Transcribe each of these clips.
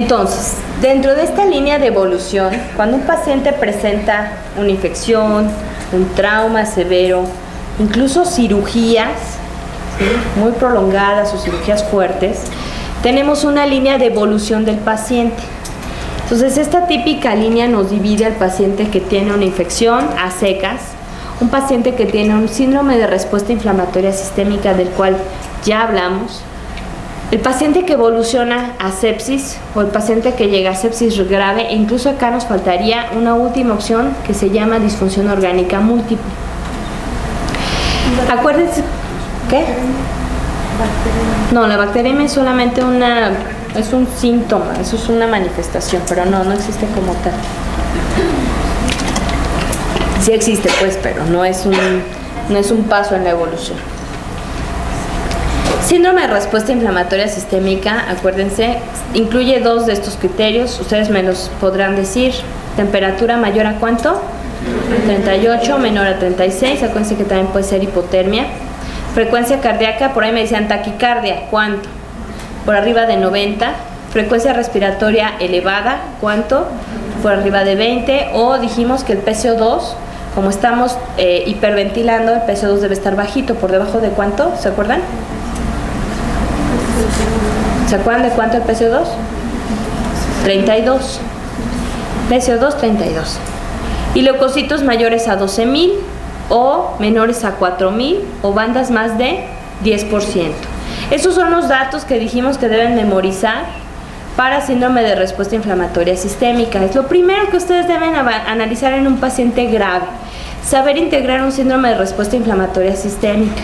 Entonces, dentro de esta línea de evolución, cuando un paciente presenta una infección, un trauma severo, incluso cirugías, ¿sí?, muy prolongadas o cirugías fuertes, tenemos una línea de evolución del paciente. Entonces, esta típica línea nos divide al paciente que tiene una infección a secas, un paciente que tiene un síndrome de respuesta inflamatoria sistémica del cual ya hablamos, el paciente que evoluciona a sepsis o el paciente que llega a sepsis grave, e incluso acá nos faltaría una última opción que se llama disfunción orgánica múltiple. Acuérdense, ¿qué? No, la bacteriemia es solamente es un síntoma, eso es una manifestación, pero no existe como tal. Sí existe pues, pero no es un paso en la evolución. Síndrome de respuesta inflamatoria sistémica, acuérdense, incluye dos de estos criterios, ustedes me los podrán decir. Temperatura mayor a ¿cuánto? 38, menor a 36, acuérdense que también puede ser hipotermia. Frecuencia cardíaca, por ahí me decían taquicardia, ¿cuánto? Por arriba de 90. Frecuencia respiratoria elevada, ¿cuánto? Por arriba de 20. O dijimos que el PCO2, como estamos hiperventilando, el PCO2 debe estar bajito, ¿por debajo de cuánto? ¿Se acuerdan? ¿Se acuerdan de cuánto el PCO2? 32. PCO2 32. Y leucocitos mayores a 12.000 o menores a 4.000 o bandas más de 10%. Esos son los datos que dijimos que deben memorizar para síndrome de respuesta inflamatoria sistémica. Es lo primero que ustedes deben analizar en un paciente grave. Saber integrar un síndrome de respuesta inflamatoria sistémica.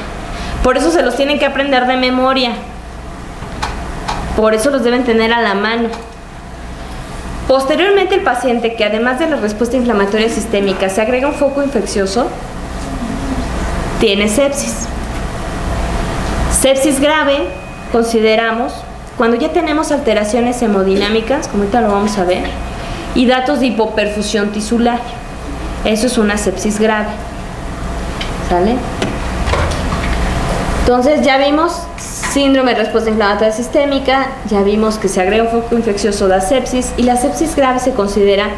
Por eso se los tienen que aprender de memoria. Por eso los deben tener a la mano. Posteriormente, el paciente que además de la respuesta inflamatoria sistémica se agrega un foco infeccioso, tiene sepsis. Sepsis grave consideramos cuando ya tenemos alteraciones hemodinámicas, como ahorita lo vamos a ver, y datos de hipoperfusión tisular. Eso es una sepsis grave. ¿Sale? Entonces ya vimos síndrome de respuesta inflamatoria sistémica, ya vimos que se agrega un foco infeccioso de sepsis, y la sepsis grave se considera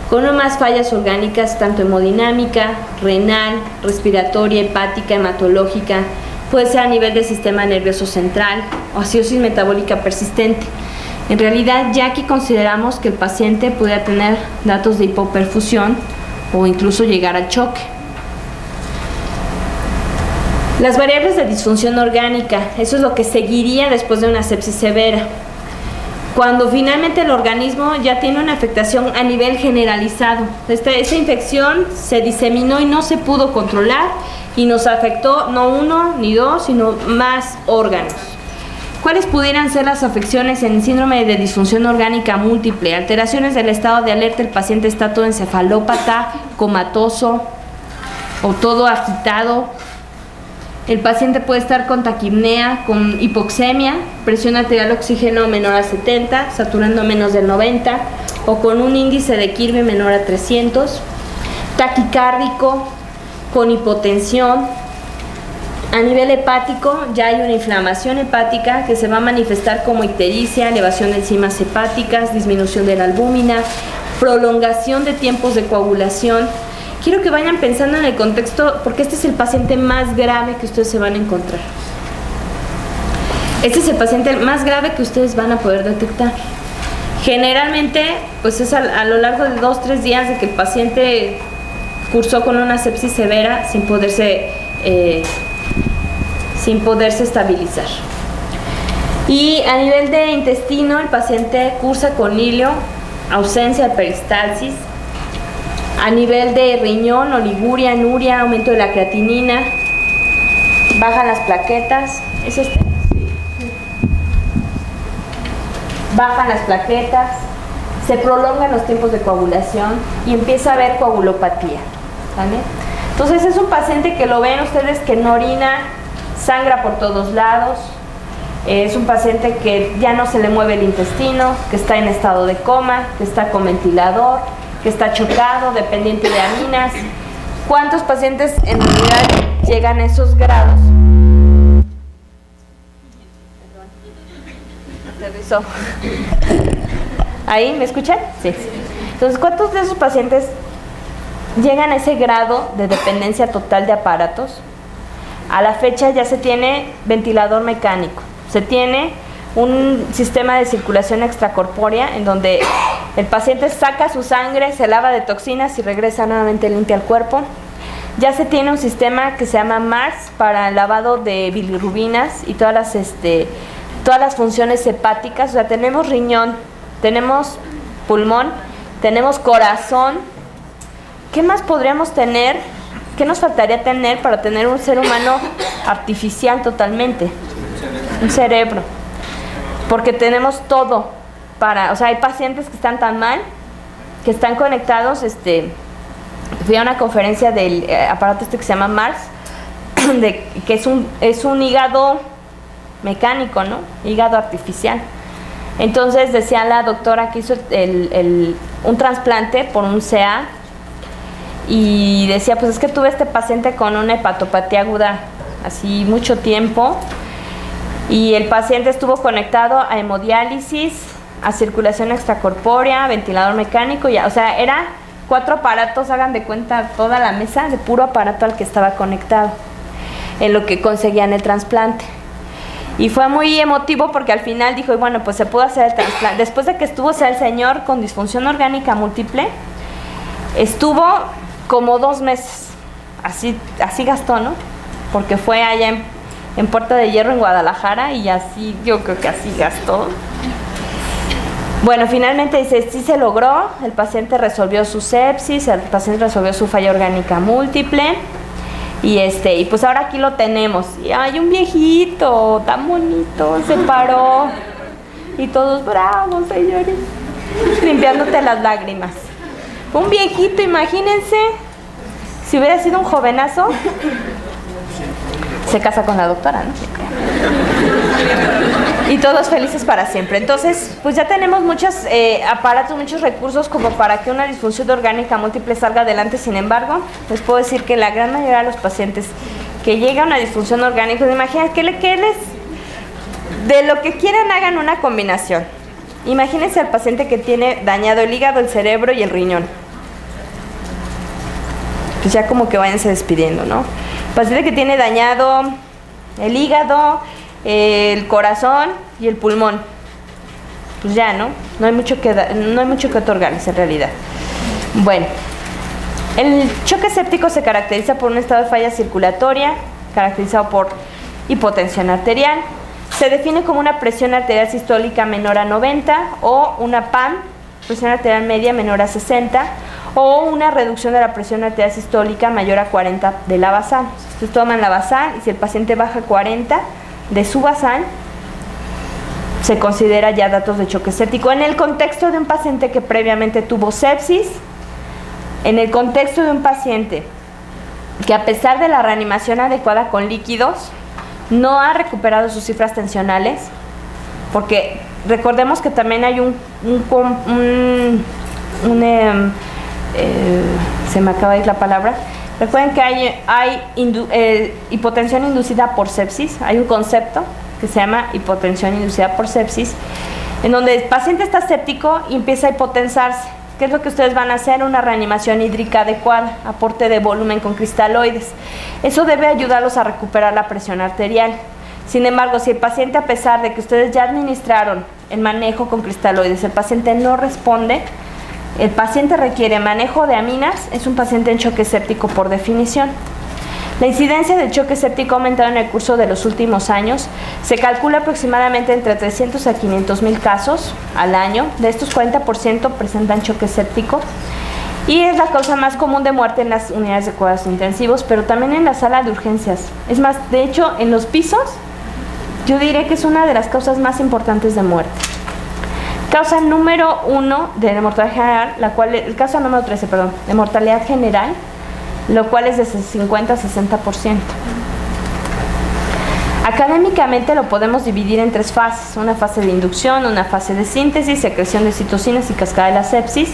con o más fallas orgánicas, tanto hemodinámica, renal, respiratoria, hepática, hematológica, puede ser a nivel del sistema nervioso central o acidosis metabólica persistente. En realidad, ya aquí consideramos que el paciente puede tener datos de hipoperfusión o incluso llegar al choque. Las variables de disfunción orgánica, eso es lo que seguiría después de una sepsis severa. Cuando finalmente el organismo ya tiene una afectación a nivel generalizado. Esta infección se diseminó y no se pudo controlar y nos afectó no uno ni dos, sino más órganos. ¿Cuáles pudieran ser las afecciones en el síndrome de disfunción orgánica múltiple? Alteraciones del estado de alerta, el paciente está todo encefalópata, comatoso o todo agitado. El paciente puede estar con taquipnea, con hipoxemia, presión arterial oxígeno menor a 70, saturando menos del 90, o con un índice de Kirby menor a 300, taquicárdico, con hipotensión. A nivel hepático ya hay una inflamación hepática que se va a manifestar como ictericia, elevación de enzimas hepáticas, disminución de la albúmina, prolongación de tiempos de coagulación. Quiero que vayan pensando en el contexto, porque este es el paciente más grave que ustedes se van a encontrar. Este es el paciente más grave que ustedes van a poder detectar. Generalmente, pues es a lo largo de 2-3 días de que el paciente cursó con una sepsis severa sin poderse estabilizar. Y a nivel de intestino, el paciente cursa con hilio, ausencia de peristalsis. A nivel de riñón, oliguria, anuria, aumento de la creatinina, bajan las plaquetas. ¿Es este? Sí. Bajan las plaquetas, se prolongan los tiempos de coagulación y empieza a haber coagulopatía. ¿Vale? Entonces es un paciente que lo ven ustedes que no orina, sangra por todos lados. Es un paciente que ya no se le mueve el intestino, que está en estado de coma, que está con ventilador, que está chocado, dependiente de aminas. ¿Cuántos pacientes en realidad llegan a esos grados? Aterrizó. ¿Ahí me escuchan? Sí. Entonces, ¿cuántos de esos pacientes llegan a ese grado de dependencia total de aparatos? A la fecha ya se tiene ventilador mecánico, se tiene un sistema de circulación extracorpórea en donde el paciente saca su sangre, se lava de toxinas y regresa nuevamente limpia al cuerpo. Ya se tiene un sistema que se llama MARS para el lavado de bilirrubinas y todas las funciones hepáticas. O sea, tenemos riñón, tenemos pulmón, tenemos corazón. ¿Qué más podríamos tener? ¿Qué nos faltaría tener para tener un ser humano artificial totalmente? Un cerebro. Porque tenemos todo para, o sea, hay pacientes que están tan mal, que están conectados, fui a una conferencia del aparato que se llama MARS, que es un hígado mecánico, ¿no? Hígado artificial. Entonces decía la doctora que hizo un trasplante por un CA, y decía, pues es que tuve este paciente con una hepatopatía aguda así mucho tiempo, y el paciente estuvo conectado a hemodiálisis, a circulación extracorpórea, ventilador mecánico, o sea, era 4 aparatos, hagan de cuenta toda la mesa de puro aparato al que estaba conectado, en lo que conseguían el trasplante. Y fue muy emotivo porque al final dijo, bueno, pues se pudo hacer el trasplante. Después de que estuvo, o sea, el señor con disfunción orgánica múltiple, estuvo como 2 meses, así gastó, ¿no? Porque fue allá en Puerta de Hierro, en Guadalajara, y así, yo creo que así gastó. Bueno, finalmente dice, sí se logró, el paciente resolvió su sepsis, el paciente resolvió su falla orgánica múltiple, y pues ahora aquí lo tenemos. Y hay un viejito, tan bonito, se paró, y todos bravos, señores, limpiándote las lágrimas. Un viejito, imagínense, si hubiera sido un jovenazo, se casa con la doctora, ¿no? Y todos felices para siempre. Entonces, pues ya tenemos muchos aparatos, muchos recursos como para que una disfunción orgánica múltiple salga adelante. Sin embargo, les puedo decir que la gran mayoría de los pacientes que llega a una disfunción orgánica, imagínense de lo que quieran hagan una combinación. Imagínense al paciente que tiene dañado el hígado, el cerebro y el riñón. Pues ya como que váyanse despidiendo, ¿no? Paciente que tiene dañado el hígado, el corazón y el pulmón. Pues ya, ¿no? No hay mucho que otorgarles en realidad. Bueno, el choque séptico se caracteriza por un estado de falla circulatoria, caracterizado por hipotensión arterial. Se define como una presión arterial sistólica menor a 90 o una PAM, presión arterial media menor a 60, o una reducción de la presión arterial sistólica mayor a 40 de la basal. Ustedes toman la basal y si el paciente baja 40 de su basal, se considera ya datos de choque séptico. En el contexto de un paciente que previamente tuvo sepsis, en el contexto de un paciente que a pesar de la reanimación adecuada con líquidos, no ha recuperado sus cifras tensionales, porque recordemos que también hay se me acaba de ir la palabra. Recuerden que hay hipotensión inducida por sepsis. Hay un concepto que se llama hipotensión inducida por sepsis, en donde el paciente está séptico y empieza a hipotensarse. ¿Qué es lo que ustedes van a hacer? Una reanimación hídrica adecuada, aporte de volumen con cristaloides. Eso debe ayudarlos a recuperar la presión arterial. Sin embargo, si el paciente, a pesar de que ustedes ya administraron el manejo con cristaloides, el paciente no responde, el paciente requiere manejo de aminas, es un paciente en choque séptico por definición. La incidencia del choque séptico ha aumentado en el curso de los últimos años. Se calcula aproximadamente entre 300 a 500 mil casos al año. De estos, 40% presentan choque séptico. Y es la causa más común de muerte en las unidades de cuidados intensivos, pero también en la sala de urgencias. Es más, de hecho, en los pisos, yo diría que es una de las causas más importantes de muerte. Causa número 1 de mortalidad general, causa número 13, perdón, de mortalidad general, lo cual es de 50 a 60%. Académicamente lo podemos dividir en 3 fases: una fase de inducción, una fase de síntesis, secreción de citocinas y cascada de la sepsis.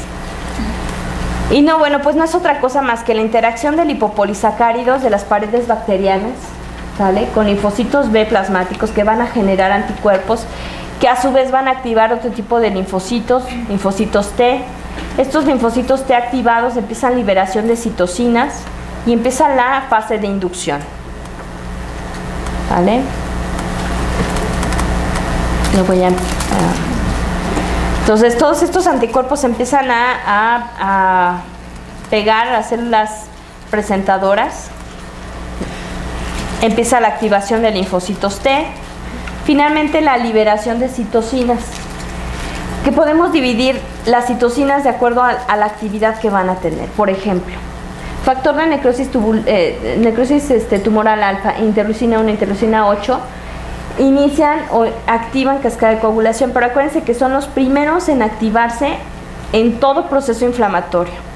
Y no, bueno, pues no es otra cosa más que la interacción de lipopolisacáridos de las paredes bacterianas, ¿sale?, con linfocitos B plasmáticos que van a generar anticuerpos que a su vez van a activar otro tipo de linfocitos, linfocitos T. Estos linfocitos T activados empiezan liberación de citocinas y empieza la fase de inducción. ¿Vale? Lo voy a... Entonces todos estos anticuerpos empiezan a pegar a las células presentadoras. Empieza la activación de linfocitos T. Finalmente la liberación de citocinas, que podemos dividir las citocinas de acuerdo a la actividad que van a tener. Por ejemplo, factor de necrosis tumoral alfa, interleucina 1, interleucina 8, inician o activan cascada de coagulación, pero acuérdense que son los primeros en activarse en todo proceso inflamatorio.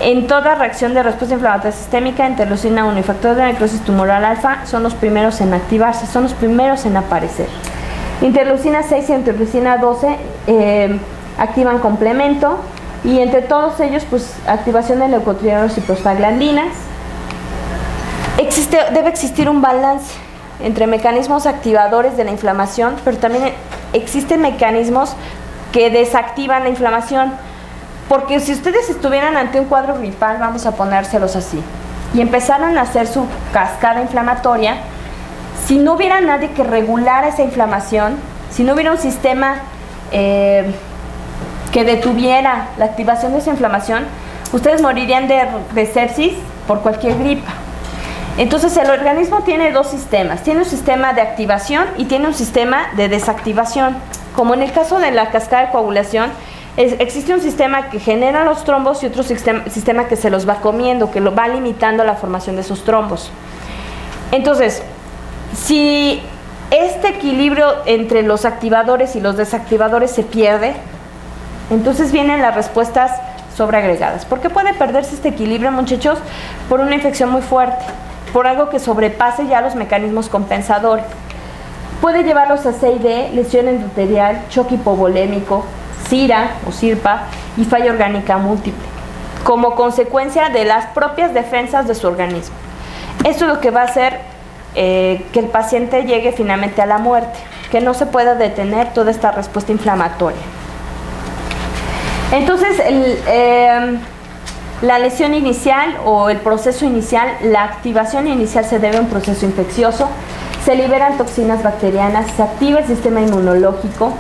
En toda reacción de respuesta inflamatoria sistémica, interleucina 1 y factor de necrosis tumoral alfa son los primeros en activarse, son los primeros en aparecer. Interleucina 6 y interleucina 12 activan complemento, y entre todos ellos, pues, activación de leucotrienos y prostaglandinas. Debe existir un balance entre mecanismos activadores de la inflamación, pero también existen mecanismos que desactivan la inflamación. Porque si ustedes estuvieran ante un cuadro gripal, vamos a ponérselos así, y empezaran a hacer su cascada inflamatoria, si no hubiera nadie que regulara esa inflamación, si no hubiera un sistema que detuviera la activación de esa inflamación, ustedes morirían de sepsis por cualquier gripa. Entonces el organismo tiene dos sistemas, tiene un sistema de activación y tiene un sistema de desactivación. Como en el caso de la cascada de coagulación, existe un sistema que genera los trombos y otro sistema que se los va comiendo, que lo va limitando la formación de esos trombos. Entonces, si este equilibrio entre los activadores y los desactivadores se pierde, entonces vienen las respuestas sobreagregadas. ¿Por qué puede perderse este equilibrio, muchachos? Por una infección muy fuerte, por algo que sobrepase ya los mecanismos compensadores. Puede llevarlos a CID, lesión endotelial, choque hipovolémico, SIRA o SIRPA y falla orgánica múltiple, como consecuencia de las propias defensas de su organismo. Esto es lo que va a hacer que el paciente llegue finalmente a la muerte, que no se pueda detener toda esta respuesta inflamatoria. Entonces, la lesión inicial o el proceso inicial, la activación inicial se debe a un proceso infeccioso, se liberan toxinas bacterianas, se activa el sistema inmunológico.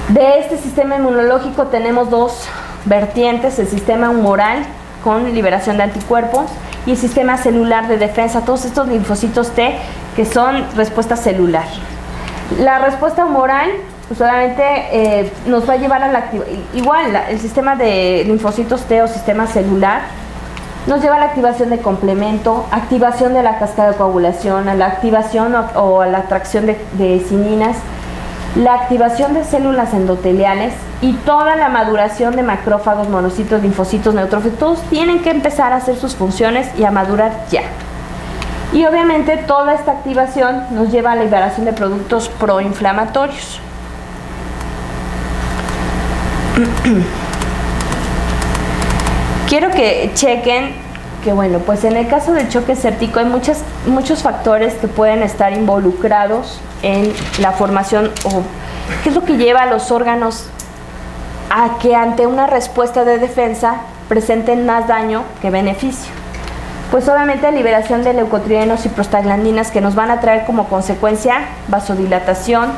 De este sistema inmunológico tenemos dos vertientes: el sistema humoral con liberación de anticuerpos y el sistema celular de defensa, todos estos linfocitos T que son respuesta celular. La respuesta humoral pues solamente nos va a llevar a la activación, igual el sistema de linfocitos T o sistema celular nos lleva a la activación de complemento, activación de la cascada de coagulación, a la activación o a la atracción de cininas, la activación de células endoteliales y toda la maduración de macrófagos, monocitos, linfocitos, neutrófilos. Todos tienen que empezar a hacer sus funciones y a madurar ya. Y obviamente toda esta activación nos lleva a la liberación de productos proinflamatorios. Quiero que chequen que, bueno, pues en el caso del choque séptico hay muchos factores que pueden estar involucrados en la formación, o qué es lo que lleva a los órganos a que ante una respuesta de defensa presenten más daño que beneficio. Pues obviamente liberación de leucotrienos y prostaglandinas, que nos van a traer como consecuencia vasodilatación,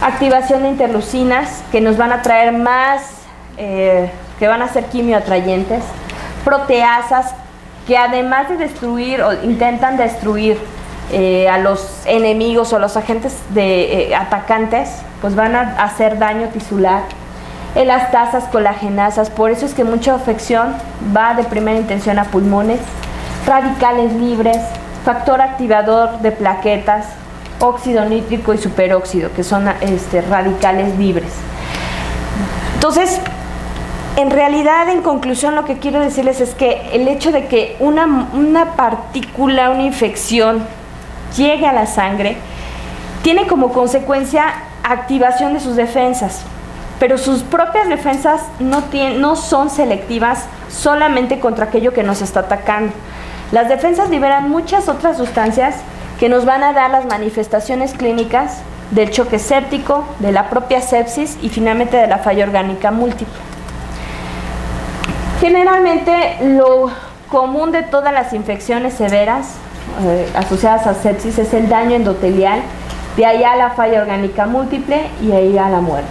activación de interleucinas, que nos van a traer más, que van a ser quimioatrayentes, proteasas, que además de destruir o intentan destruir a los enemigos o los agentes atacantes, pues van a hacer daño tisular. Elastasas, colagenasas, por eso es que mucha afección va de primera intención a pulmones. Radicales libres, factor activador de plaquetas, óxido nítrico y superóxido, que son radicales libres. Entonces, en realidad, en conclusión, lo que quiero decirles es que el hecho de que una partícula, una infección, llegue a la sangre, tiene como consecuencia activación de sus defensas, pero sus propias defensas no son selectivas solamente contra aquello que nos está atacando. Las defensas liberan muchas otras sustancias que nos van a dar las manifestaciones clínicas del choque séptico, de la propia sepsis y finalmente de la falla orgánica múltiple. Generalmente lo común de todas las infecciones severas asociadas a sepsis es el daño endotelial, de ahí a la falla orgánica múltiple y ahí a la muerte.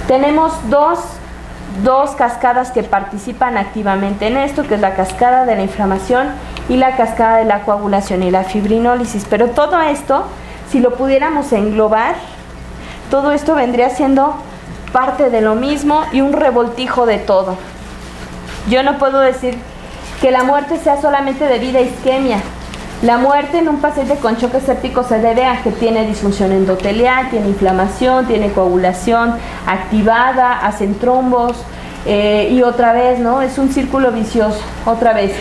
Tenemos dos cascadas que participan activamente en esto, que es la cascada de la inflamación y la cascada de la coagulación y la fibrinólisis. Pero todo esto, si lo pudiéramos englobar, todo esto vendría siendo parte de lo mismo y un revoltijo de todo. Yo no puedo decir que la muerte sea solamente debido a isquemia. La muerte en un paciente con choque séptico se debe a que tiene disfunción endotelial, tiene inflamación, tiene coagulación activada, hacen trombos y otra vez, ¿no? Es un círculo vicioso, otra vez.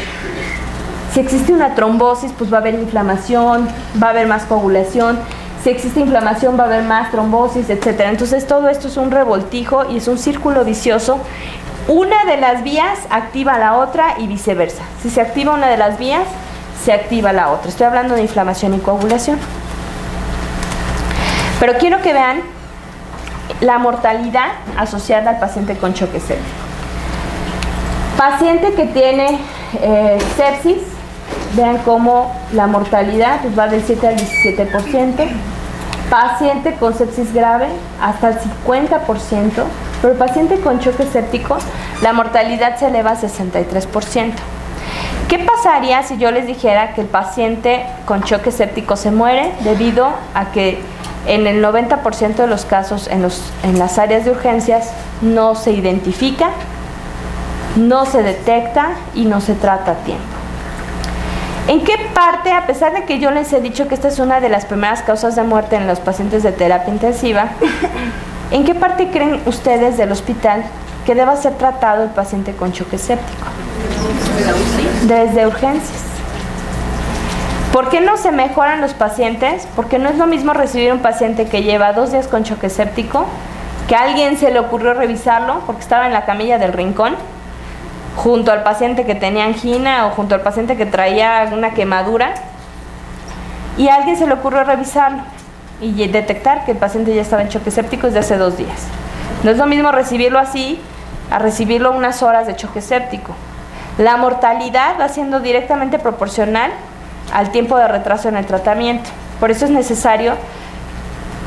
Si existe una trombosis, pues va a haber inflamación, va a haber más coagulación. Si existe inflamación, va a haber más trombosis, etc. Entonces todo esto es un revoltijo y es un círculo vicioso. Una de las vías activa a la otra y viceversa. Si se activa una de las vías, se activa la otra. Estoy hablando de inflamación y coagulación. Pero quiero que vean la mortalidad asociada al paciente con choque séptico. Paciente que tiene sepsis, vean cómo la mortalidad pues va del 7 al 17%. Paciente con sepsis grave, hasta el 50%. Pero el paciente con choque séptico, la mortalidad se eleva a 63%. ¿Qué pasaría si yo les dijera que el paciente con choque séptico se muere debido a que en el 90% de los casos en las áreas de urgencias no se identifica, no se detecta y no se trata a tiempo? ¿En qué parte, a pesar de que yo les he dicho que esta es una de las primeras causas de muerte en los pacientes de terapia intensiva, en qué parte creen ustedes del hospital que deba ser tratado el paciente con choque séptico? Desde urgencias. ¿Por qué no se mejoran los pacientes? Porque no es lo mismo recibir un paciente que lleva 2 días con choque séptico, que a alguien se le ocurrió revisarlo porque estaba en la camilla del rincón, junto al paciente que tenía angina o junto al paciente que traía una quemadura, y a alguien se le ocurrió revisarlo y detectar que el paciente ya estaba en choque séptico desde hace 2 días. No es lo mismo recibirlo así a recibirlo unas horas de choque séptico. La mortalidad va siendo directamente proporcional al tiempo de retraso en el tratamiento. Por eso es necesario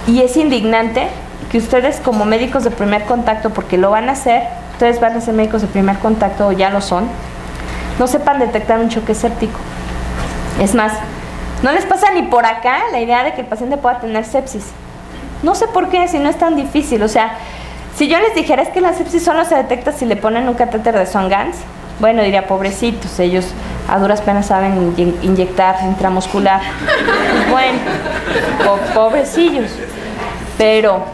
y es indignante que ustedes como médicos de primer contacto, porque lo van a hacer, ustedes van a ser médicos de primer contacto o ya lo son, no sepan detectar un choque séptico. Es más, no les pasa ni por acá la idea de que el paciente pueda tener sepsis. No sé por qué, si no es tan difícil. O sea, si yo les dijera es que la sepsis solo se detecta si le ponen un catéter de Swan-Ganz, bueno, diría, pobrecitos, ellos a duras penas saben inyectar intramuscular. Bueno, pobrecillos. Pero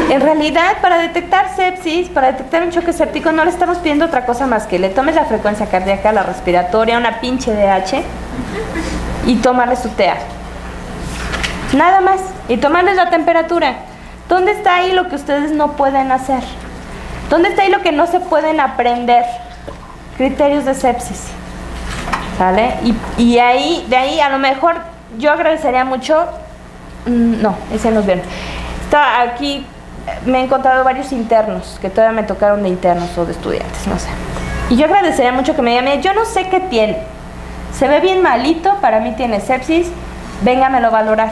en realidad, para detectar sepsis, para detectar un choque séptico, no le estamos pidiendo otra cosa más que le tomes la frecuencia cardíaca, la respiratoria, una pinche DH y tomarle su TEA. Nada más. Y tomarles la temperatura. ¿Dónde está ahí lo que ustedes no pueden hacer? ¿Dónde está ahí lo que no se pueden aprender? Criterios de sepsis. ¿Sale? Y ahí, de ahí a lo mejor yo agradecería mucho. No, ese no es bien. Aquí me he encontrado varios internos que todavía me tocaron de internos o de estudiantes, no sé. Y yo agradecería mucho que me digan, yo no sé qué tiene. Se ve bien malito, para mí tiene sepsis, véngamelo a valorar.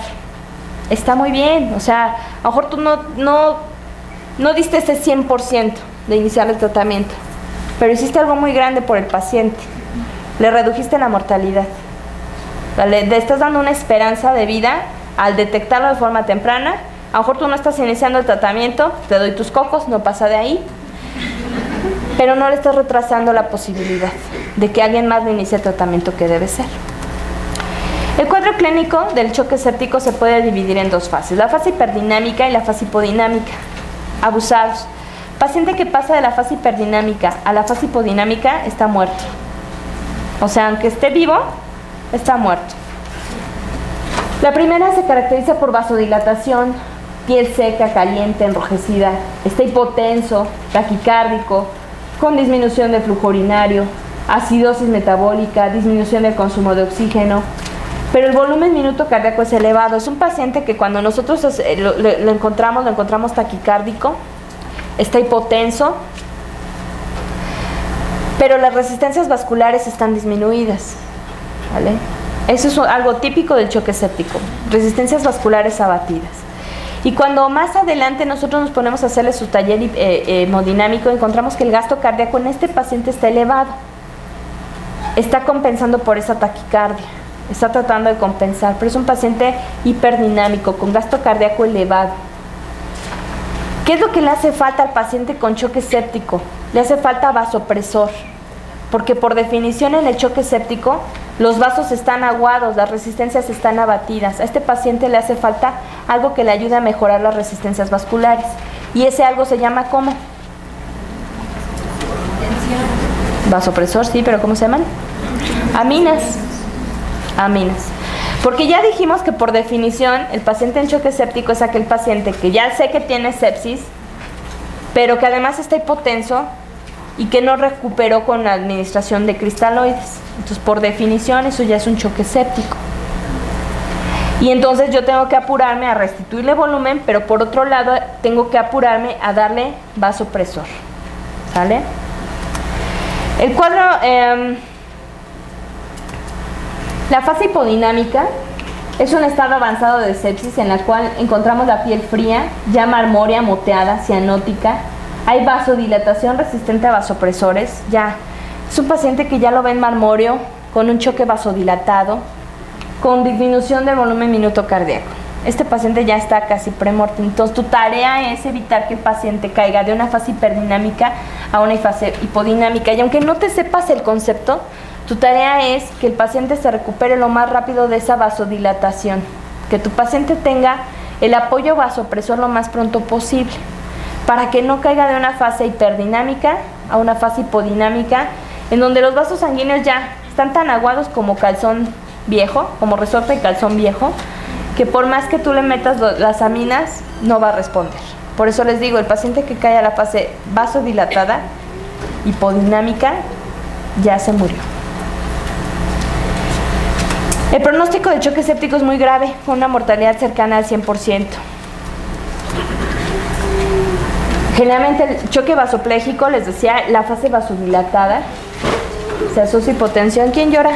Está muy bien, o sea, a lo mejor tú no diste ese 100% de iniciar el tratamiento, pero hiciste algo muy grande por el paciente. Le redujiste la mortalidad. Le estás dando una esperanza de vida al detectarlo de forma temprana. A lo mejor tú no estás iniciando el tratamiento, te doy tus cocos, no pasa de ahí, pero no le estás retrasando la posibilidad de que alguien más no inicie el tratamiento que debe ser. El cuadro clínico del choque séptico se puede dividir en 2 fases, la fase hiperdinámica y la fase hipodinámica. Abusados. Paciente que pasa de la fase hiperdinámica a la fase hipodinámica está muerto. O sea, aunque esté vivo, está muerto. La primera se caracteriza por vasodilatación, piel seca, caliente, enrojecida, está hipotenso, taquicárdico, con disminución del flujo urinario, acidosis metabólica, disminución del consumo de oxígeno, pero el volumen minuto cardíaco es elevado. Es un paciente que cuando nosotros lo encontramos taquicárdico, está hipotenso, pero las resistencias vasculares están disminuidas, ¿vale? Eso es algo típico del choque séptico, resistencias vasculares abatidas. Y cuando más adelante nosotros nos ponemos a hacerle su taller hemodinámico, encontramos que el gasto cardíaco en este paciente está elevado. Está compensando por esa taquicardia, está tratando de compensar, pero es un paciente hiperdinámico, con gasto cardíaco elevado. ¿Qué es lo que le hace falta al paciente con choque séptico? Le hace falta vasopresor, porque por definición en el choque séptico los vasos están aguados, las resistencias están abatidas. A este paciente le hace falta algo que le ayude a mejorar las resistencias vasculares, y ese algo se llama ¿cómo? Vasopresor, sí, pero ¿cómo se llaman? Aminas. Aminas. Porque ya dijimos que por definición el paciente en choque séptico es aquel paciente que ya sé que tiene sepsis, pero que además está hipotenso y que no recuperó con la administración de cristaloides. Entonces, por definición, eso ya es un choque séptico. Y entonces yo tengo que apurarme a restituirle volumen, pero por otro lado tengo que apurarme a darle vasopresor. ¿Sale? El cuadro, la fase hipodinámica es un estado avanzado de sepsis en la cual encontramos la piel fría, ya marmórea, moteada, cianótica. Hay vasodilatación resistente a vasopresores. Ya es un paciente que ya lo ven marmóreo, con un choque vasodilatado, con disminución del volumen minuto cardíaco. Este paciente ya está casi premortem. Entonces tu tarea es evitar que el paciente caiga de una fase hiperdinámica a una fase hipodinámica. Y aunque no te sepas el concepto, tu tarea es que el paciente se recupere lo más rápido de esa vasodilatación, que tu paciente tenga el apoyo vasopresor lo más pronto posible, para que no caiga de una fase hiperdinámica a una fase hipodinámica, en donde los vasos sanguíneos ya están tan aguados como calzón viejo, como resorte de calzón viejo, que por más que tú le metas las aminas, no va a responder. Por eso les digo, el paciente que cae a la fase vasodilatada, hipodinámica, ya se murió. El pronóstico de choque séptico es muy grave, con una mortalidad cercana al 100%. Generalmente el choque vasopléjico, les decía, la fase vasodilatada, se asocia a hipotensión. ¿Quién llora?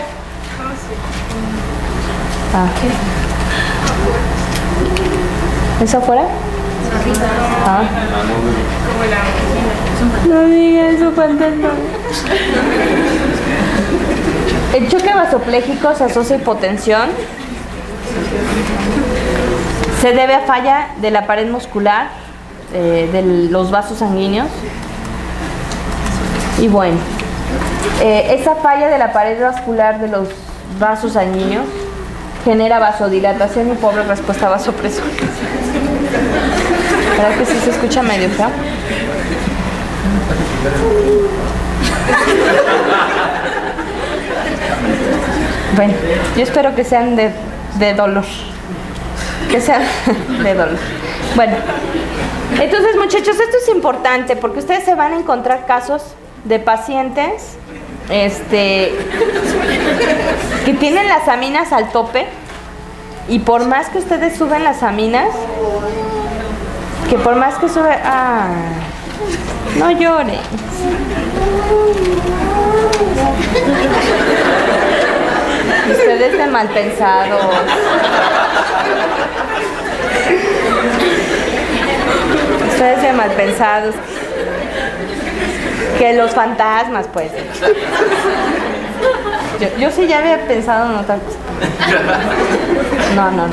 Ah. ¿Eso afuera? Ah. No digas eso, fantasma. El choque vasopléjico se asocia a hipotensión. Se debe a falla de la pared muscular, de los vasos sanguíneos. Y bueno, esa falla de la pared vascular de los vasos sanguíneos genera vasodilatación y pobre respuesta a vasopresor. ¿Verdad que sí se escucha medio feo? Bueno, yo espero que sean de dolor. Que sean de dolor. Bueno, entonces muchachos, esto es importante porque ustedes se van a encontrar casos de pacientes que tienen las aminas al tope, y por más que ustedes suben las aminas, que por más que suben, no lloren. Ustedes de mal pensados. Ustedes de mal pensados. Que los fantasmas, pues. Yo sí ya había pensado en otra cosa. No.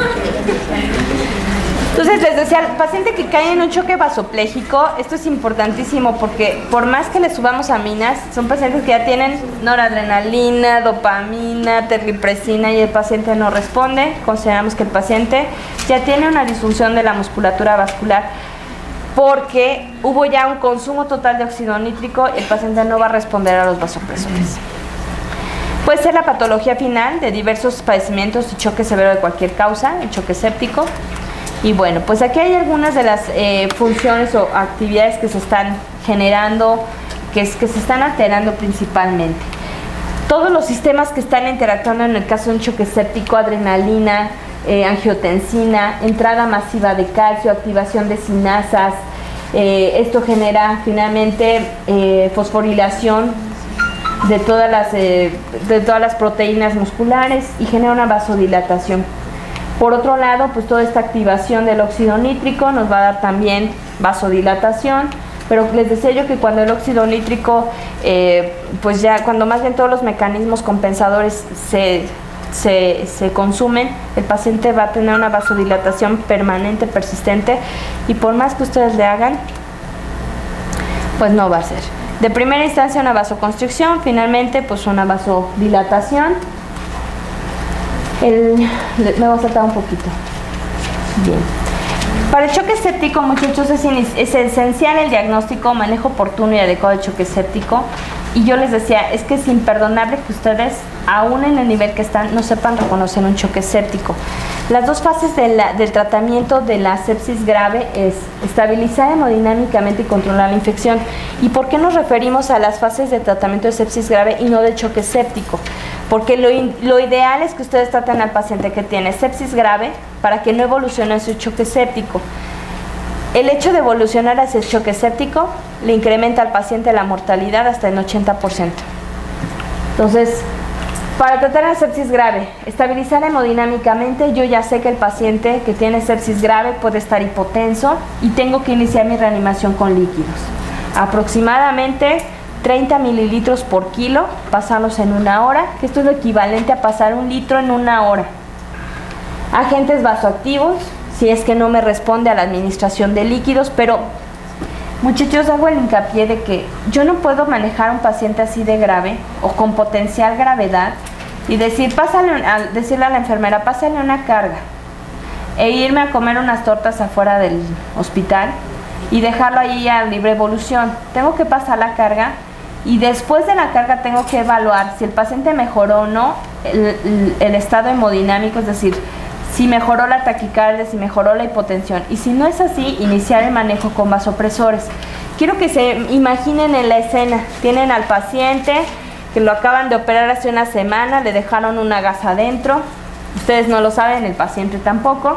Entonces les decía, al paciente que cae en un choque vasopléjico, esto es importantísimo porque por más que le subamos aminas, son pacientes que ya tienen noradrenalina, dopamina, terlipresina y el paciente no responde. Consideramos que el paciente ya tiene una disfunción de la musculatura vascular porque hubo ya un consumo total de óxido nítrico, el paciente no va a responder a los vasopresores. Puede ser la patología final de diversos padecimientos y choque severo de cualquier causa, el choque séptico. Y bueno, pues aquí hay algunas de las funciones o actividades que se están generando, que se están alterando principalmente. todos los sistemas que están interactuando en el caso de un choque séptico: adrenalina, angiotensina, entrada masiva de calcio, activación de sinasas. Esto genera finalmente fosforilación de todas las proteínas musculares y genera una vasodilatación. Por otro lado, pues toda esta activación del óxido nítrico nos va a dar también vasodilatación, pero les decía yo que cuando el óxido nítrico, pues ya cuando más bien todos los mecanismos compensadores se consumen, el paciente va a tener una vasodilatación permanente, persistente, y por más que ustedes le hagan, pues no va a ser. De primera instancia una vasoconstricción, finalmente pues una vasodilatación. Me voy a saltar un poquito. Bien. Para el choque séptico, muchachos, es esencial el diagnóstico, manejo oportuno y adecuado del choque séptico. Y yo les decía, es que es imperdonable que ustedes, aún en el nivel que están, no sepan reconocer un choque séptico. Las dos fases del tratamiento de la sepsis grave es estabilizar hemodinámicamente y controlar la infección. ¿Y por qué nos referimos a las fases de tratamiento de sepsis grave y no de choque séptico? Porque lo ideal es que ustedes traten al paciente que tiene sepsis grave para que no evolucione en su choque séptico. El hecho de evolucionar hacia el choque séptico le incrementa al paciente la mortalidad hasta el 80%. Entonces, para tratar la sepsis grave, estabilizar hemodinámicamente, yo ya sé que el paciente que tiene sepsis grave puede estar hipotenso y tengo que iniciar mi reanimación con líquidos. Aproximadamente 30 mililitros por kilo, pasarlos en 1 hora, que esto es lo equivalente a pasar 1 litro en 1 hora. Agentes vasoactivos, si es que no me responde a la administración de líquidos, pero muchachos, hago el hincapié de que yo no puedo manejar a un paciente así de grave o con potencial gravedad y decirle a la enfermera, pásale una carga, e irme a comer unas tortas afuera del hospital y dejarlo ahí a libre evolución. Tengo que pasar la carga y después de la carga tengo que evaluar si el paciente mejoró o no el estado hemodinámico, es decir, si mejoró la taquicardia, si mejoró la hipotensión, y si no es así, iniciar el manejo con vasopresores. Quiero que se imaginen en la escena, tienen al paciente que lo acaban de operar hace una semana, le dejaron una gasa adentro, ustedes no lo saben, el paciente tampoco,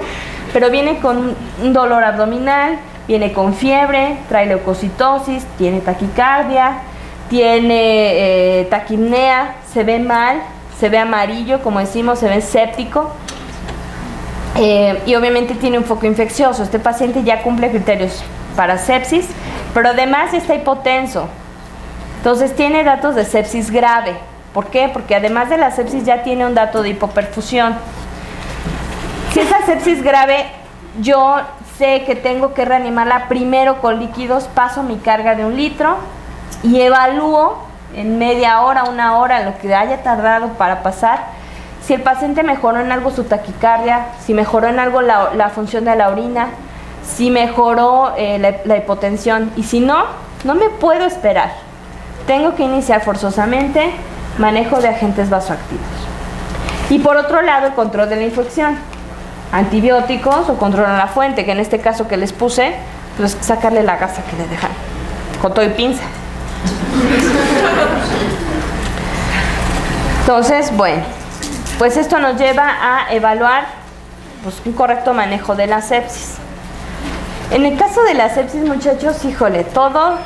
pero viene con un dolor abdominal, viene con fiebre, trae leucocitosis, tiene taquicardia, tiene taquipnea, se ve mal, se ve amarillo, como decimos, se ve séptico. Y obviamente tiene un foco infeccioso. Este paciente ya cumple criterios para sepsis, pero además está hipotenso. Entonces tiene datos de sepsis grave. ¿Por qué? Porque además de la sepsis ya tiene un dato de hipoperfusión. Si esa sepsis grave, yo sé que tengo que reanimarla primero con líquidos, paso mi carga de 1 litro y evalúo en media hora, 1 hora, lo que haya tardado para pasar, si el paciente mejoró en algo su taquicardia, si mejoró en algo la función de la orina, si mejoró la hipotensión, y si no, no me puedo esperar. Tengo que iniciar forzosamente manejo de agentes vasoactivos. Y por otro lado, el control de la infección. Antibióticos o control a la fuente, que en este caso que les puse, pues sacarle la gasa que le dejan, con todo y pinza. Entonces, bueno, pues esto nos lleva a evaluar pues un correcto manejo de la sepsis. En el caso de la sepsis, muchachos, híjole, todo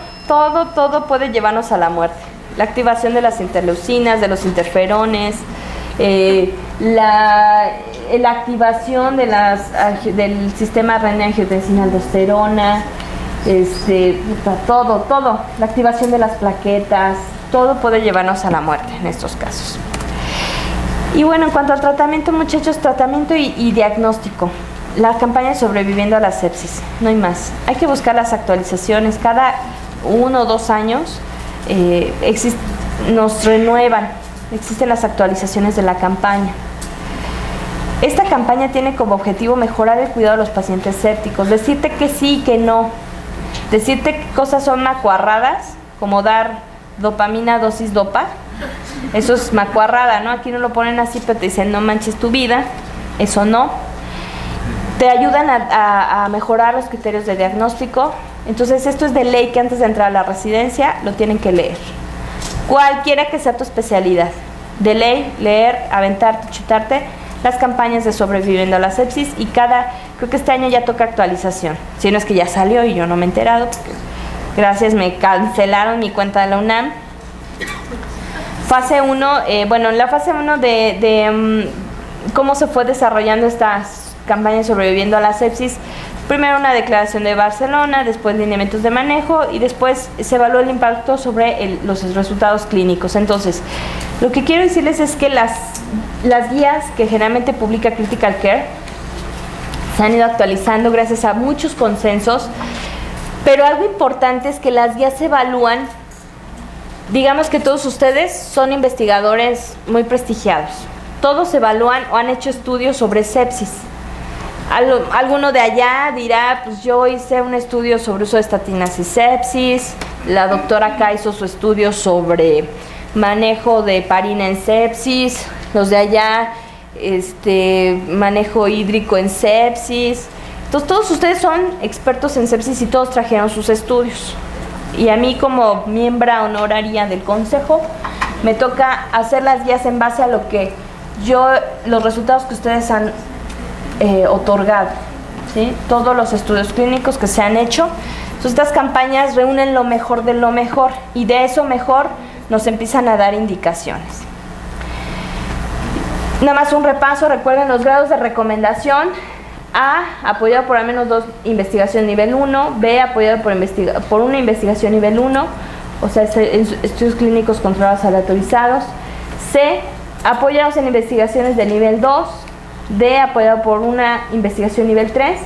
puede llevarnos a la muerte. La activación de las interleucinas, de los interferones, la activación de del sistema renina-angiotensina-aldosterona, todo, la activación de las plaquetas, todo puede llevarnos a la muerte en estos casos. Y bueno, en cuanto al tratamiento, muchachos, tratamiento y diagnóstico. La campaña Sobreviviendo a la Sepsis, no hay más. Hay que buscar las actualizaciones. Cada 1 o 2 años nos renuevan, existen las actualizaciones de la campaña. Esta campaña tiene como objetivo mejorar el cuidado de los pacientes sépticos, decirte que sí y que no, decirte qué cosas son macuarradas, como dar dopamina dosis dopa. Eso es macuarrada, ¿no? Aquí no lo ponen así, pero te dicen no manches tu vida, eso no. Te ayudan a mejorar los criterios de diagnóstico. Entonces esto es de ley que antes de entrar a la residencia lo tienen que leer. Cualquiera que sea tu especialidad, de ley leer, aventarte, chutarte las campañas de sobreviviendo a la sepsis, y creo que este año ya toca actualización, si no es que ya salió y yo no me he enterado, porque gracias, me cancelaron mi cuenta de la UNAM. Fase 1, en la fase 1 de cómo se fue desarrollando estas campañas sobreviviendo a la sepsis, primero una declaración de Barcelona, después lineamientos de manejo y después se evaluó el impacto sobre los resultados clínicos. Entonces, lo que quiero decirles es que las guías que generalmente publica Critical Care se han ido actualizando gracias a muchos consensos, pero algo importante es que las guías se evalúan, digamos que todos ustedes son investigadores muy prestigiados, todos evalúan o han hecho estudios sobre sepsis. Alguno de allá dirá, pues yo hice un estudio sobre uso de estatinas y sepsis, la doctora acá hizo su estudio sobre manejo de heparina en sepsis, los de allá manejo hídrico en sepsis. Entonces todos ustedes son expertos en sepsis y todos trajeron sus estudios. Y a mí, como miembro honoraria del consejo, me toca hacer las guías en base a los resultados que ustedes han otorgado, ¿sí? Todos los estudios clínicos que se han hecho. Entonces estas campañas reúnen lo mejor de lo mejor, y de eso mejor nos empiezan a dar indicaciones. Nada más un repaso, recuerden los grados de recomendación: A, apoyado por al menos 2 investigaciones nivel 1, B, apoyado por una investigación nivel 1, o sea, estudios clínicos controlados aleatorizados; C, apoyados en investigaciones de nivel 2, D, apoyado por una investigación nivel 3,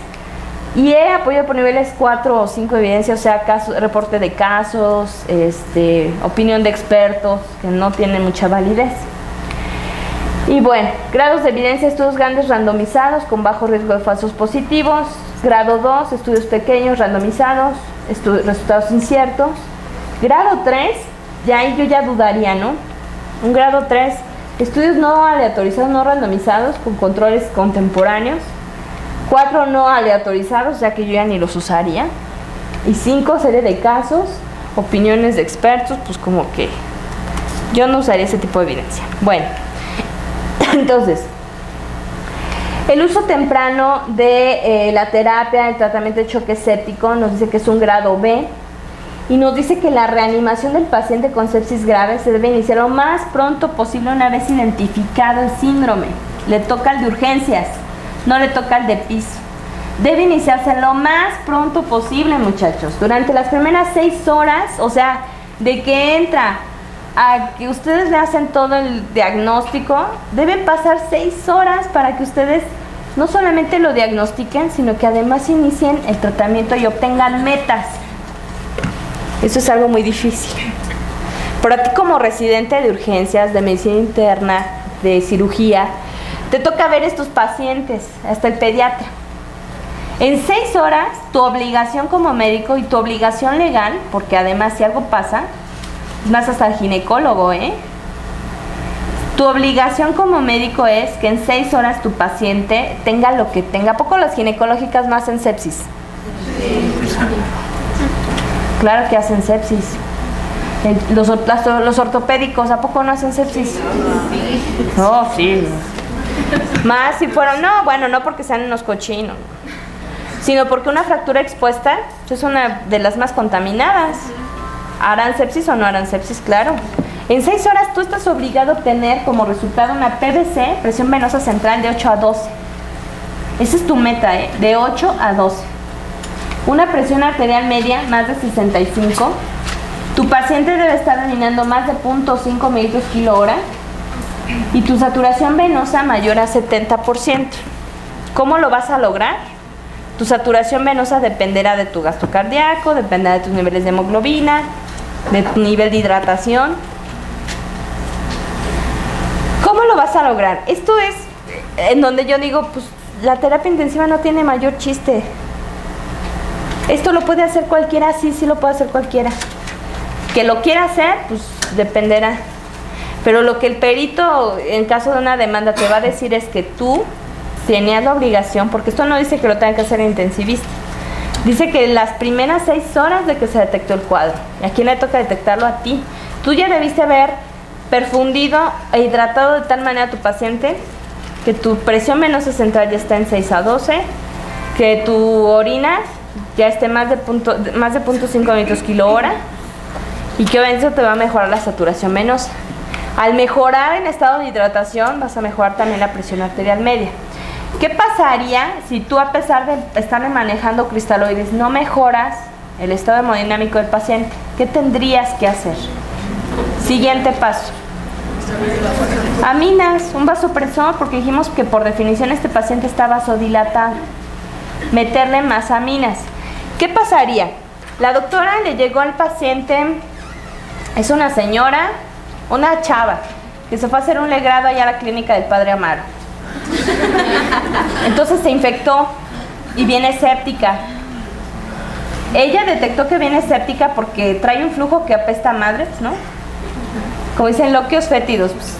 y E, apoyado por niveles 4 o 5 de evidencia, o sea, reporte de casos, opinión de expertos que no tienen mucha validez. Y bueno, grados de evidencia: estudios grandes randomizados con bajo riesgo de falsos positivos; grado 2, estudios pequeños randomizados, resultados inciertos; grado 3, ya ahí yo ya dudaría, ¿no? Un grado 3, estudios no aleatorizados, no randomizados, con controles contemporáneos; 4, no aleatorizados, ya que yo ya ni los usaría; y 5, serie de casos, opiniones de expertos, pues como que yo no usaría ese tipo de evidencia. Bueno, entonces, el uso temprano de la terapia, el tratamiento de choque séptico, nos dice que es un grado B, y nos dice que la reanimación del paciente con sepsis grave se debe iniciar lo más pronto posible una vez identificado el síndrome. Le toca al de urgencias, no le toca al de piso. Debe iniciarse lo más pronto posible, muchachos, durante las primeras 6 horas, o sea, de que entra a que ustedes le hacen todo el diagnóstico, deben pasar 6 horas para que ustedes no solamente lo diagnostiquen, sino que además inicien el tratamiento y obtengan metas. Eso es algo muy difícil. Pero a ti, como residente de urgencias, de medicina interna, de cirugía, te toca ver estos pacientes, hasta el pediatra. En 6 horas, tu obligación como médico y tu obligación legal, porque además si algo pasa, más hasta el ginecólogo, tu obligación como médico es que en 6 horas tu paciente tenga lo que tenga. ¿A poco las ginecológicas no hacen sepsis? Sí. Claro que hacen sepsis. Los ortopédicos, ¿a poco no hacen sepsis? No, sí. Más si fueron, no, bueno, no porque sean unos cochinos, sino porque una fractura expuesta es una de las más contaminadas. ¿Harán sepsis o no harán sepsis? Claro. En 6 horas tú estás obligado a obtener como resultado una PVC, presión venosa central, de 8 a 12. Esa es tu meta, de 8 a 12. Una presión arterial media más de 65. Tu paciente debe estar orinando más de 0.5 mililitros kilo hora. Y tu saturación venosa mayor a 70%. ¿Cómo lo vas a lograr? Tu saturación venosa dependerá de tu gasto cardíaco, dependerá de tus niveles de hemoglobina, de tu nivel de hidratación. ¿Cómo lo vas a lograr? Esto es en donde yo digo, pues la terapia intensiva no tiene mayor chiste. Esto lo puede hacer cualquiera, sí lo puede hacer cualquiera. Que lo quiera hacer, pues dependerá. Pero lo que el perito, en caso de una demanda, te va a decir es que tú tenías la obligación, porque esto no dice que lo tenga que hacer el intensivista. Dice que las primeras 6 horas de que se detectó el cuadro. ¿Y a quién le toca detectarlo? A ti. Tú ya debiste haber perfundido e hidratado de tal manera a tu paciente que tu presión venosa central ya está en 6/12, que tu orina ya esté más de 0.5 litros kilo hora y que eso te va a mejorar la saturación venosa. Al mejorar el estado de hidratación vas a mejorar también la presión arterial media. ¿Qué pasaría si tú, a pesar de estar manejando cristaloides, no mejoras el estado hemodinámico del paciente? ¿Qué tendrías que hacer? Siguiente paso. Aminas, un vasopresor, porque dijimos que por definición este paciente está vasodilatado. Meterle más aminas. ¿Qué pasaría? La doctora le llegó al paciente, es una señora, una chava, que se fue a hacer un legrado allá a la clínica del Padre Amaro. Entonces se infectó y viene séptica. Ella detectó que viene séptica porque trae un flujo que apesta a madres, ¿no? Como dicen, loquios fétidos. Pues,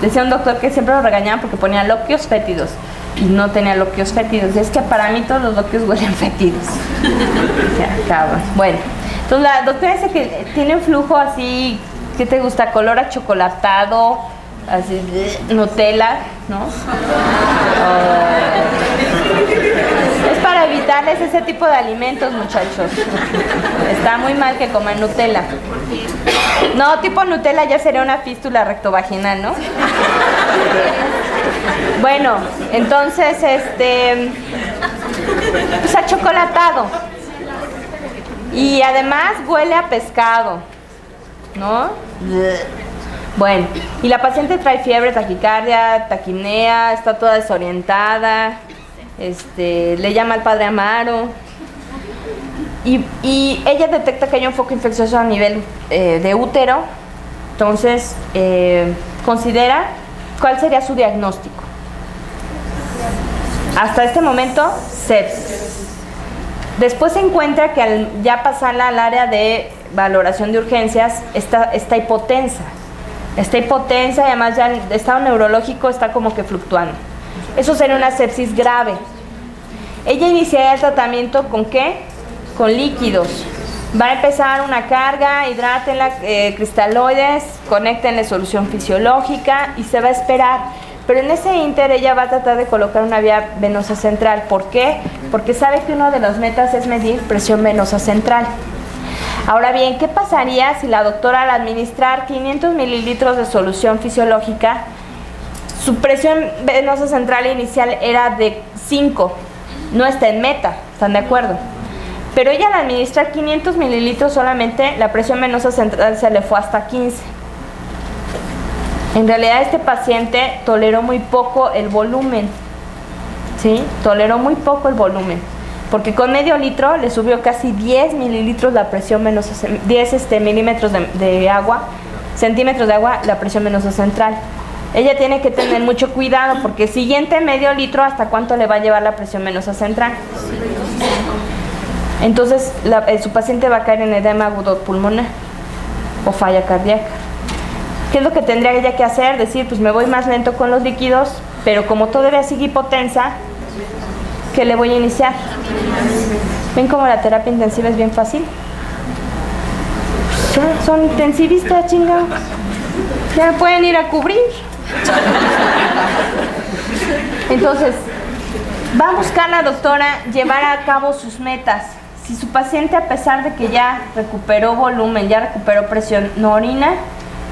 decía un doctor que siempre lo regañaban porque ponía loquios fétidos y no tenía loquios fétidos. Y es que para mí todos los loquios huelen fétidos. Bueno, entonces la doctora dice que tiene un flujo así, ¿qué te gusta? Color achocolatado, así, Nutella, ¿no? Es para evitarles ese tipo de alimentos, muchachos. Está muy mal que coman Nutella. No, tipo Nutella ya sería una fístula rectovaginal, ¿no? Bueno, entonces, pues achocolatado. Y además huele a pescado, ¿no? Bueno, y la paciente trae fiebre, taquicardia, taquipnea, está toda desorientada, le llama al Padre Amaro, y ella detecta que hay un foco infeccioso a nivel de útero. Entonces considera cuál sería su diagnóstico. Hasta este momento, sepsis. Después se encuentra que al ya pasarla al área de valoración de urgencias está hipotensa. Está hipotensa y además ya el estado neurológico está como que fluctuando. Eso sería una sepsis grave. Ella iniciaría el tratamiento ¿con qué? Con líquidos. Va a empezar una carga, hidrátenla, cristaloides, conéctenle solución fisiológica y se va a esperar. Pero en ese ínter ella va a tratar de colocar una vía venosa central. ¿Por qué? Porque sabe que una de las metas es medir presión venosa central. Ahora bien, ¿qué pasaría si la doctora al administrar 500 mililitros de solución fisiológica, su presión venosa central inicial era de 5? No está en meta, ¿están de acuerdo? Pero ella al administrar 500 mililitros solamente, la presión venosa central se le fue hasta 15. En realidad este paciente toleró muy poco el volumen, ¿sí? Toleró muy poco el volumen, porque con medio litro le subió casi 10 mililitros la presión venosa, 10 milímetros de agua, centímetros de agua, la presión venosa central. Ella tiene que tener mucho cuidado porque siguiente medio litro, ¿hasta cuánto le va a llevar la presión venosa central? Entonces su paciente va a caer en edema agudo pulmonar o falla cardíaca. ¿Qué es lo que tendría ella que hacer? Decir, pues me voy más lento con los líquidos, pero como todavía sigue hipotensa, ¿qué le voy a iniciar? ¿Ven cómo la terapia intensiva es bien fácil? Son intensivistas, chingados. Ya me pueden ir a cubrir. Entonces, va a buscar la doctora llevar a cabo sus metas. Si su paciente, a pesar de que ya recuperó volumen, ya recuperó presión, no orina,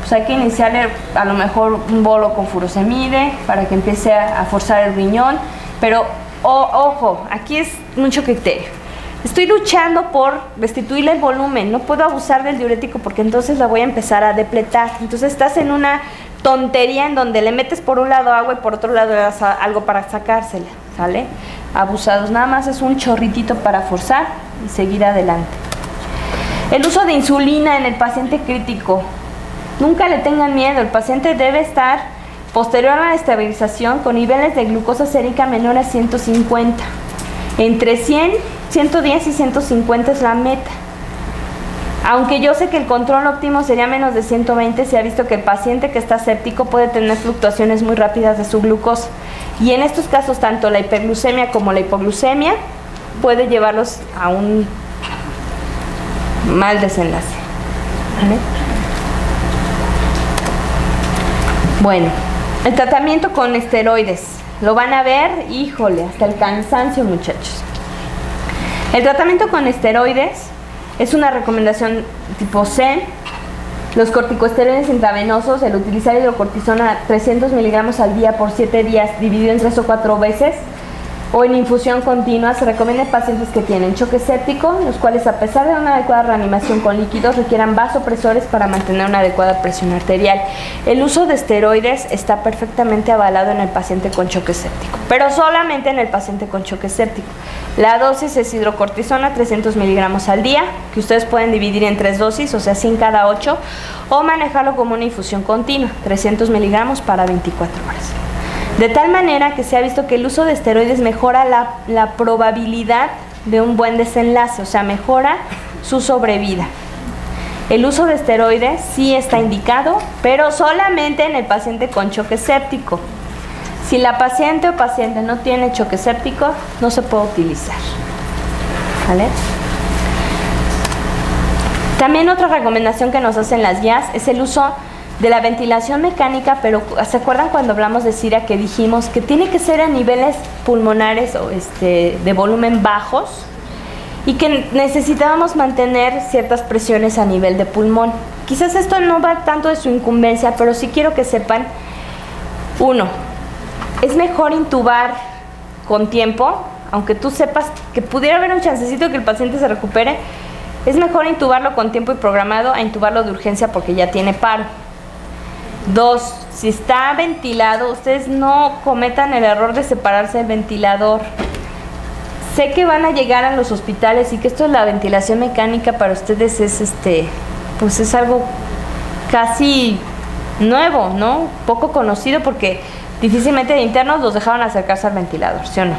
pues hay que iniciarle a lo mejor un bolo con furosemide para que empiece a forzar el riñón. Pero, ojo, aquí es mucho criterio. Estoy luchando por restituirle el volumen, no puedo abusar del diurético porque entonces la voy a empezar a depletar. Entonces estás en una tontería en donde le metes por un lado agua y por otro lado le das algo para sacársela, ¿sale? Abusados, nada más es un chorritito para forzar y seguir adelante. El uso de insulina en el paciente crítico. Nunca le tengan miedo, el paciente debe estar posterior a la estabilización con niveles de glucosa sérica menores a 150. Entre 100, 110 y 150 es la meta. Aunque yo sé que el control óptimo sería menos de 120, se ha visto que el paciente que está séptico puede tener fluctuaciones muy rápidas de su glucosa. Y en estos casos, tanto la hiperglucemia como la hipoglucemia puede llevarlos a un mal desenlace. ¿Vale? Bueno, el tratamiento con esteroides. Lo van a ver, híjole, hasta el cansancio, muchachos. El tratamiento con esteroides es una recomendación tipo C. Los corticosteroides intravenosos, el utilizar hidrocortisona 300 miligramos al día por 7 días, dividido en 3 o 4 veces, o en infusión continua, se recomienda en pacientes que tienen choque séptico, los cuales, a pesar de una adecuada reanimación con líquidos, requieran vasopresores para mantener una adecuada presión arterial. El uso de esteroides está perfectamente avalado en el paciente con choque séptico, pero solamente en el paciente con choque séptico. La dosis es hidrocortisona 300 miligramos al día, que ustedes pueden dividir en 3 dosis, o sea, 100 cada 8, o manejarlo como una infusión continua, 300 miligramos para 24 horas. De tal manera que se ha visto que el uso de esteroides mejora la probabilidad de un buen desenlace, o sea, mejora su sobrevida. El uso de esteroides sí está indicado, pero solamente en el paciente con choque séptico. Si la paciente o paciente no tiene choque séptico, no se puede utilizar. ¿Vale? También otra recomendación que nos hacen las guías es el uso de la ventilación mecánica, pero ¿se acuerdan cuando hablamos de SIRA que dijimos que tiene que ser a niveles pulmonares o de volumen bajos y que necesitábamos mantener ciertas presiones a nivel de pulmón? Quizás esto no va tanto de su incumbencia, pero sí quiero que sepan, uno, es mejor intubar con tiempo, aunque tú sepas que pudiera haber un chancecito de que el paciente se recupere, es mejor intubarlo con tiempo y programado a intubarlo de urgencia porque ya tiene paro. 2, si está ventilado, ustedes no cometan el error de separarse del ventilador. Sé que van a llegar a los hospitales y que esto de la ventilación mecánica para ustedes es pues es algo casi nuevo, ¿no? Poco conocido porque difícilmente de internos los dejaban acercarse al ventilador, ¿sí o no?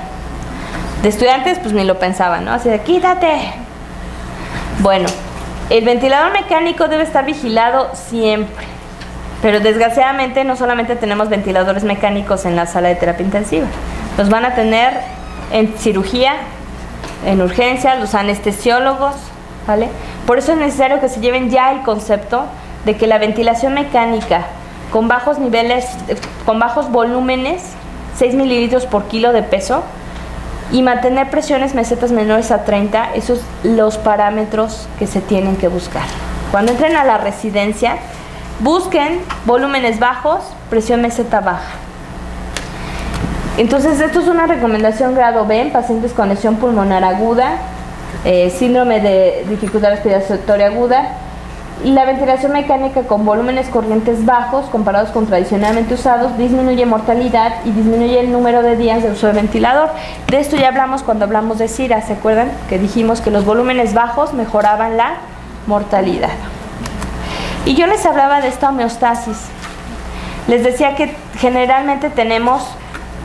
De estudiantes pues ni lo pensaban, ¿no? Así de quítate. Bueno, el ventilador mecánico debe estar vigilado siempre. Pero desgraciadamente no solamente tenemos ventiladores mecánicos en la sala de terapia intensiva, los van a tener en cirugía, en urgencias, los anestesiólogos, ¿vale? Por eso es necesario que se lleven ya el concepto de que la ventilación mecánica con bajos niveles, con bajos volúmenes, 6 mililitros por kilo de peso, y mantener presiones mesetas menores a 30, esos son los parámetros que se tienen que buscar. Cuando entren a la residencia, busquen volúmenes bajos, presión meseta baja. Entonces, esto es una recomendación grado B en pacientes con lesión pulmonar aguda, síndrome de dificultad respiratoria aguda, y la ventilación mecánica con volúmenes corrientes bajos comparados con tradicionalmente usados disminuye mortalidad y disminuye el número de días de uso de ventilador. De esto ya hablamos cuando hablamos de SIRA, ¿se acuerdan? Que dijimos que los volúmenes bajos mejoraban la mortalidad. Y yo les hablaba de esta homeostasis. Les decía que generalmente tenemos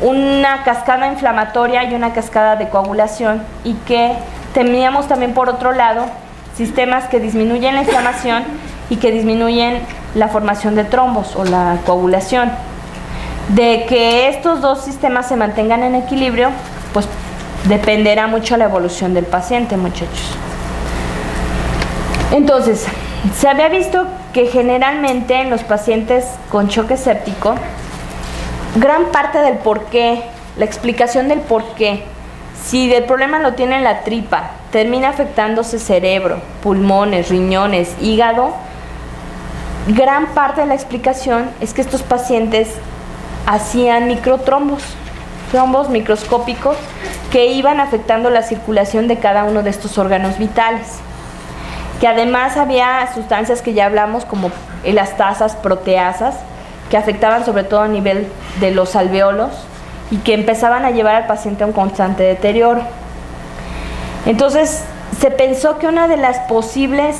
una cascada inflamatoria y una cascada de coagulación, y que teníamos también por otro lado sistemas que disminuyen la inflamación y que disminuyen la formación de trombos o la coagulación. De que estos dos sistemas se mantengan en equilibrio, pues dependerá mucho la evolución del paciente, muchachos. Entonces, se había visto que generalmente en los pacientes con choque séptico, gran parte del porqué, la explicación del porqué, si el problema lo tiene en la tripa, termina afectándose cerebro, pulmones, riñones, hígado, gran parte de la explicación es que estos pacientes hacían microtrombos, trombos microscópicos que iban afectando la circulación de cada uno de estos órganos vitales. Que además había sustancias que ya hablamos como elastasas, proteasas, que afectaban sobre todo a nivel de los alveolos y que empezaban a llevar al paciente a un constante deterioro. Entonces se pensó que una de las posibles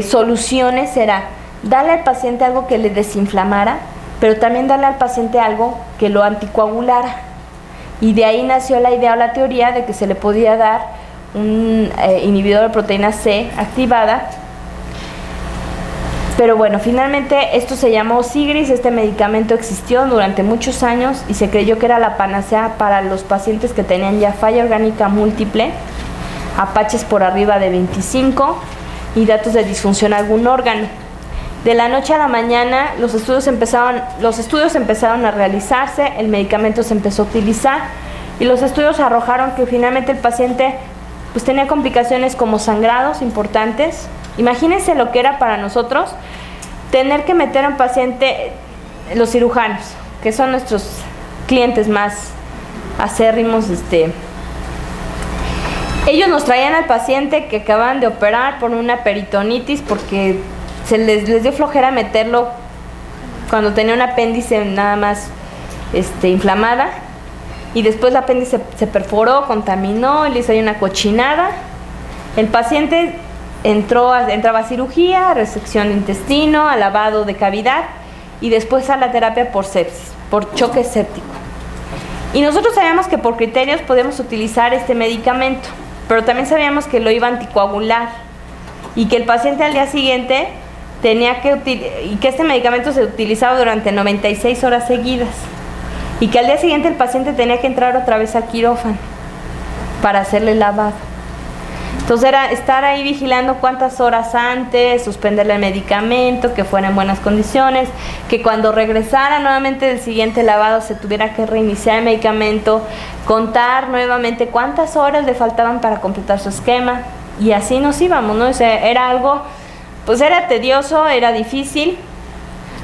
soluciones era darle al paciente algo que le desinflamara, pero también darle al paciente algo que lo anticoagulara. Y de ahí nació la idea o la teoría de que se le podía dar un inhibidor de proteína C activada. Pero bueno, finalmente esto se llamó Sigris. Este medicamento existió durante muchos años y se creyó que era la panacea para los pacientes que tenían ya falla orgánica múltiple, apaches por arriba de 25 y datos de disfunción a algún órgano. De la noche a la mañana los estudios empezaron a realizarse, el medicamento se empezó a utilizar y los estudios arrojaron que finalmente el paciente pues tenía complicaciones como sangrados importantes. Imagínense lo que era para nosotros tener que meter a un paciente, los cirujanos, que son nuestros clientes más acérrimos, ellos nos traían al paciente que acaban de operar por una peritonitis porque les dio flojera meterlo cuando tenía un apéndice nada más inflamada, y después el apéndice se perforó, contaminó, y le hizo ahí una cochinada. El paciente entraba a cirugía, a resección de intestino, a lavado de cavidad y después a la terapia por sepsis, por choque séptico. Y nosotros sabíamos que por criterios podíamos utilizar este medicamento, pero también sabíamos que lo iba a anticoagular y que el paciente al día siguiente y que este medicamento se utilizaba durante 96 horas seguidas y que al día siguiente el paciente tenía que entrar otra vez al quirófano para hacerle lavado. Entonces era estar ahí vigilando cuántas horas antes, suspenderle el medicamento, que fuera en buenas condiciones, que cuando regresara nuevamente del siguiente lavado se tuviera que reiniciar el medicamento, contar nuevamente cuántas horas le faltaban para completar su esquema, y así nos íbamos, ¿no? O sea, era algo, pues era tedioso, era difícil.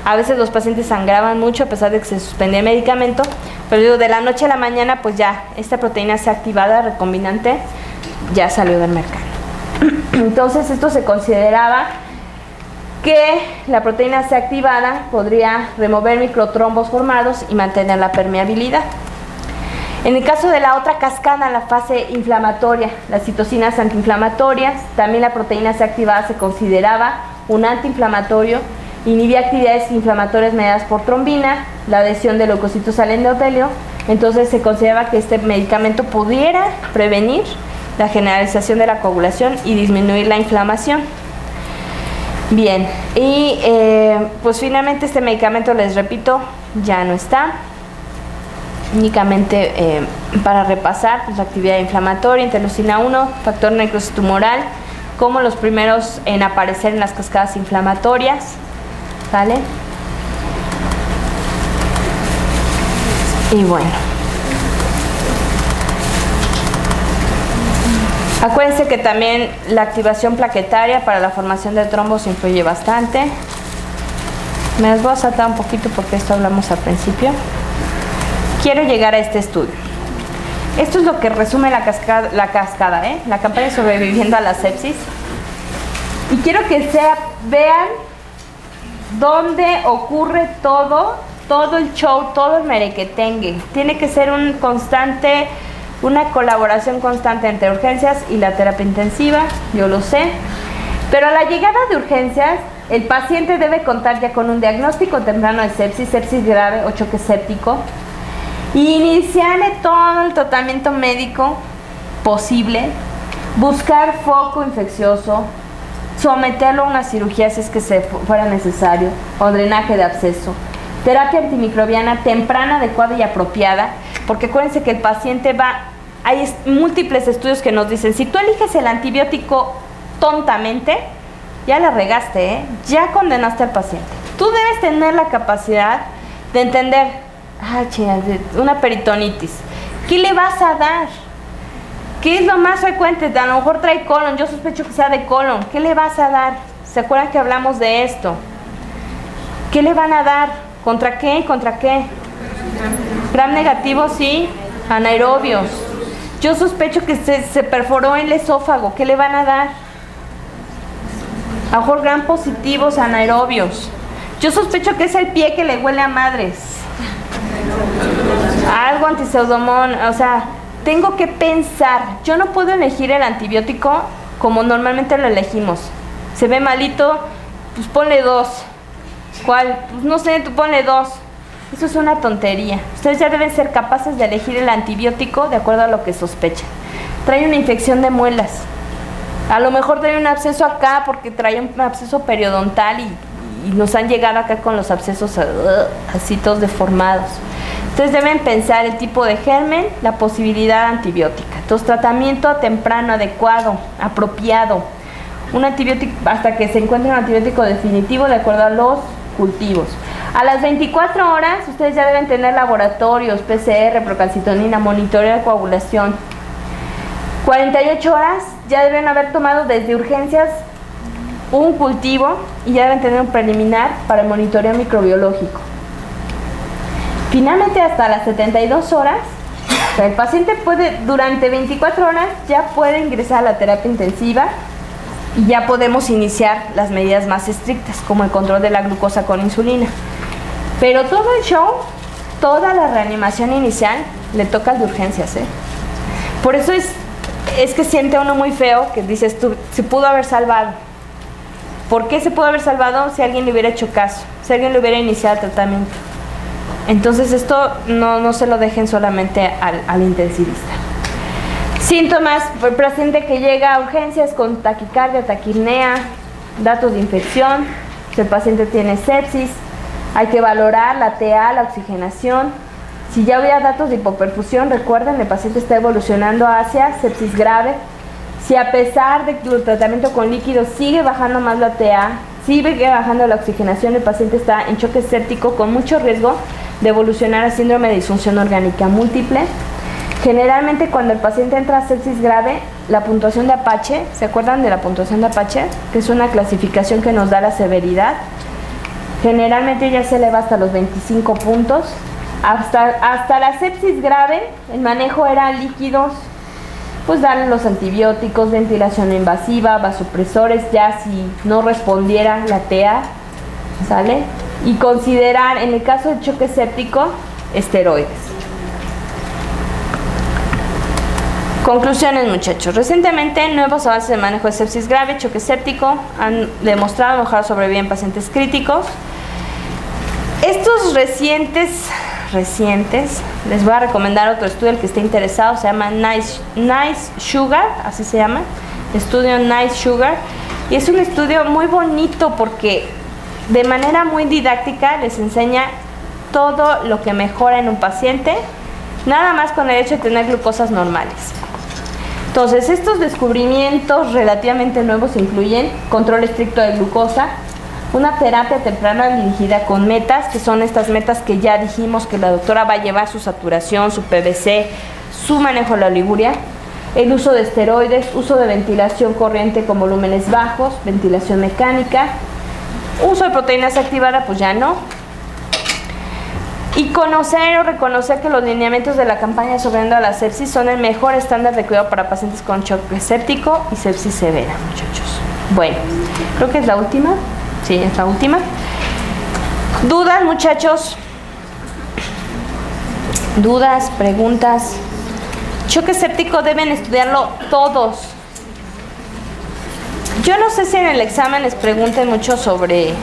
A veces los pacientes sangraban mucho a pesar de que se suspendía el medicamento, pero digo, de la noche a la mañana pues ya esta proteína C activada recombinante ya salió del mercado. Entonces esto se consideraba que la proteína C activada podría remover microtrombos formados y mantener la permeabilidad. En el caso de la otra cascada, la fase inflamatoria, las citocinas antiinflamatorias, también la proteína C activada se consideraba un antiinflamatorio, inhibía actividades inflamatorias mediadas por trombina, la adhesión de leucocitos al endotelio. Entonces se consideraba que este medicamento pudiera prevenir la generalización de la coagulación y disminuir la inflamación. Bien, y pues finalmente este medicamento, les repito, ya no está. Únicamente para repasar, pues la actividad inflamatoria, interleucina 1, factor necrosis tumoral, como los primeros en aparecer en las cascadas inflamatorias, ¿vale? Y bueno, acuérdense que también la activación plaquetaria para la formación de trombos influye bastante. Me las voy a saltar un poquito porque esto hablamos al principio. Quiero llegar a este estudio. Esto es lo que resume la cascada, la campaña Sobreviviendo a la Sepsis. Y quiero que vean dónde ocurre todo el show, todo el merequetengue. Tiene que ser una colaboración constante entre urgencias y la terapia intensiva, yo lo sé. Pero a la llegada de urgencias, el paciente debe contar ya con un diagnóstico temprano de sepsis grave o choque séptico, y iniciarle todo el tratamiento médico posible, buscar foco infeccioso, someterlo a una cirugía si es que fuera necesario, o drenaje de absceso, terapia antimicrobiana temprana, adecuada y apropiada, porque acuérdense que el paciente hay múltiples estudios que nos dicen, si tú eliges el antibiótico tontamente, ya la regaste, ya condenaste al paciente. Tú debes tener la capacidad de entender, una peritonitis, ¿qué le vas a dar? ¿Qué es lo más frecuente? A lo mejor trae colon, yo sospecho que sea de colon. ¿Qué le vas a dar? ¿Se acuerdan que hablamos de esto? ¿Qué le van a dar? ¿Contra qué? ¿Contra qué? Gram negativo, sí. Anaerobios. Yo sospecho que se perforó el esófago. ¿Qué le van a dar? A lo mejor gram positivos, anaerobios. Yo sospecho que es el pie que le huele a madres. Algo antiseudomón, o sea, tengo que pensar. Yo no puedo elegir el antibiótico como normalmente lo elegimos. Se ve malito, pues ponle 2. ¿Cuál? Pues no sé, tú ponle 2. Eso es una tontería. Ustedes ya deben ser capaces de elegir el antibiótico de acuerdo a lo que sospechan. Trae una infección de muelas. A lo mejor trae un absceso acá porque trae un absceso periodontal y nos han llegado acá con los abscesos así todos deformados. Ustedes deben pensar el tipo de germen, la posibilidad antibiótica. Entonces, tratamiento temprano, adecuado, apropiado. un antibiótico hasta que se encuentre un antibiótico definitivo de acuerdo a los cultivos. A las 24 horas ustedes ya deben tener laboratorios, PCR, procalcitonina, monitoreo de coagulación. 48 horas ya deben haber tomado desde urgencias un cultivo y ya deben tener un preliminar para el monitoreo microbiológico. Finalmente, hasta las 72 horas, o sea, el paciente puede, durante 24 horas, ya puede ingresar a la terapia intensiva y ya podemos iniciar las medidas más estrictas, como el control de la glucosa con insulina. Pero todo el show, toda la reanimación inicial, le toca al de urgencias, ¿eh? Por eso es que siente uno muy feo que dices tú, se pudo haber salvado. ¿Por qué se pudo haber salvado? Si alguien le hubiera hecho caso, si alguien le hubiera iniciado el tratamiento. Entonces esto no se lo dejen solamente al intensivista. Síntomas: el paciente que llega a urgencias con taquicardia, taquipnea, datos de infección, si el paciente tiene sepsis, hay que valorar la TA, la oxigenación. Si ya hubiera datos de hipoperfusión, recuerden, el paciente está evolucionando hacia sepsis grave. Si a pesar de que el tratamiento con líquidos sigue bajando más la TA, sigue bajando la oxigenación, el paciente está en choque séptico con mucho riesgo de evolucionar a síndrome de disfunción orgánica múltiple. Generalmente cuando el paciente entra a sepsis grave, la puntuación de Apache, ¿se acuerdan de la puntuación de Apache? Que es una clasificación que nos da la severidad. Generalmente ya se eleva hasta los 25 puntos. Hasta la sepsis grave, el manejo era líquidos, pues darle los antibióticos, ventilación no invasiva, vasopresores, ya si no respondiera la TA, ¿sale? Y considerar, en el caso del choque séptico, esteroides. Conclusiones, muchachos. Recientemente, nuevos avances de manejo de sepsis grave, choque séptico, han demostrado mejorar sobrevivir en pacientes críticos. Estos recientes, les voy a recomendar otro estudio, el que esté interesado, se llama Nice Sugar, así se llama, estudio Nice Sugar, y es un estudio muy bonito porque de manera muy didáctica les enseña todo lo que mejora en un paciente, nada más con el hecho de tener glucosas normales. Entonces, estos descubrimientos relativamente nuevos incluyen control estricto de glucosa, una terapia temprana dirigida con metas, que son estas metas que ya dijimos que la doctora va a llevar: su saturación, su PVC, su manejo de la oliguria, el uso de esteroides, uso de ventilación corriente con volúmenes bajos, ventilación mecánica, uso de proteínas activadas, pues ya no. Y conocer o reconocer que los lineamientos de la campaña sobre a la sepsis son el mejor estándar de cuidado para pacientes con choque séptico y sepsis severa, muchachos. Bueno, creo que es la última. Sí, es la última. ¿Dudas, muchachos? ¿Dudas? ¿Preguntas? Choque séptico deben estudiarlo todos. Yo no sé si en el examen les pregunten mucho sobre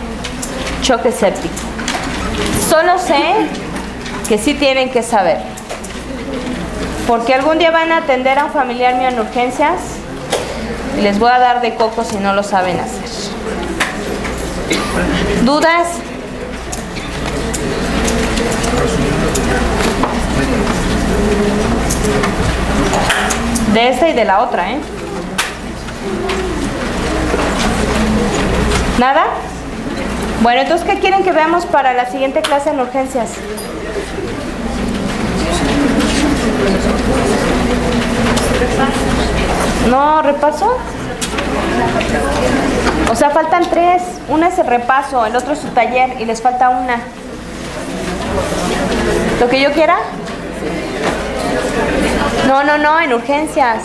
choque séptico. Solo sé que sí tienen que saber. Porque algún día van a atender a un familiar mío en urgencias y les voy a dar de coco si no lo saben hacer. ¿Dudas? De esta y de la otra, ¿eh? ¿Nada? Bueno, entonces, ¿qué quieren que veamos para la siguiente clase en urgencias? No, ¿repaso? O sea, faltan 3. Una es el repaso, el otro es su taller y les falta una. ¿Lo que yo quiera? No, en urgencias.